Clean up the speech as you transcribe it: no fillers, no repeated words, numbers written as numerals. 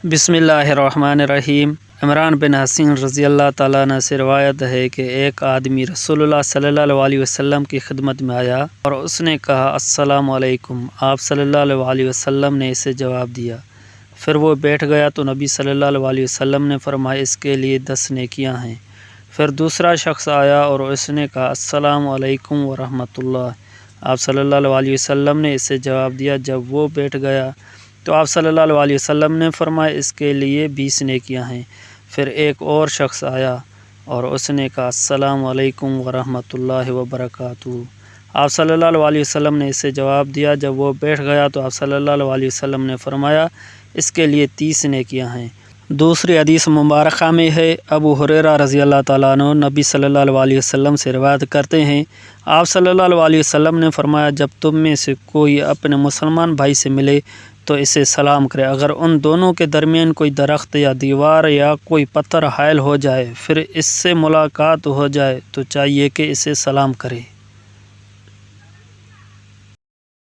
بسم اللہ الرحمن الرحیم۔ عمران بن حسین رضی اللہ تعالیٰ عنہ سے روایت ہے کہ ایک آدمی رسول اللہ صلی اللہ علیہ وسلم کی خدمت میں آیا اور اس نے کہا السلام علیکم۔ آپ صلی اللہ علیہ وسلم نے اسے جواب دیا۔ پھر وہ بیٹھ گیا تو نبی صلی اللہ علیہ وسلم نے فرمایا اس کے لیے 10 نیکیاں ہیں۔ پھر دوسرا شخص آیا اور اس نے کہا السلام علیکم ورحمۃ اللہ۔ آپ صلی اللہ علیہ وسلم نے اسے جواب دیا۔ جب وہ بیٹھ گیا تو آپ صلی اللہ علیہ وسلم نے فرمایا اس کے لیے 20 نیکیاں ہیں۔ پھر ایک اور شخص آیا اور اس نے کہا السلام علیکم ورحمۃ اللہ وبرکاتہ۔ آپ صلی اللہ علیہ وسلم نے اسے جواب دیا۔ جب وہ بیٹھ گیا تو آپ صلی اللہ علیہ وسلم نے فرمایا اس کے لیے 30 نیکیاں ہیں۔ دوسری حدیث مبارکہ میں ہے، ابو ہریرہ رضی اللہ تعالیٰ عنہ نبی صلی اللہ علیہ وسلم سے روایت کرتے ہیں، آپ صلی اللہ علیہ وسلم نے فرمایا جب تم میں سے کوئی اپنے مسلمان بھائی سے ملے تو اسے سلام کرے۔ اگر ان دونوں کے درمیان کوئی درخت یا دیوار یا کوئی پتھر حائل ہو جائے پھر اس سے ملاقات ہو جائے تو چاہیے کہ اسے سلام کرے۔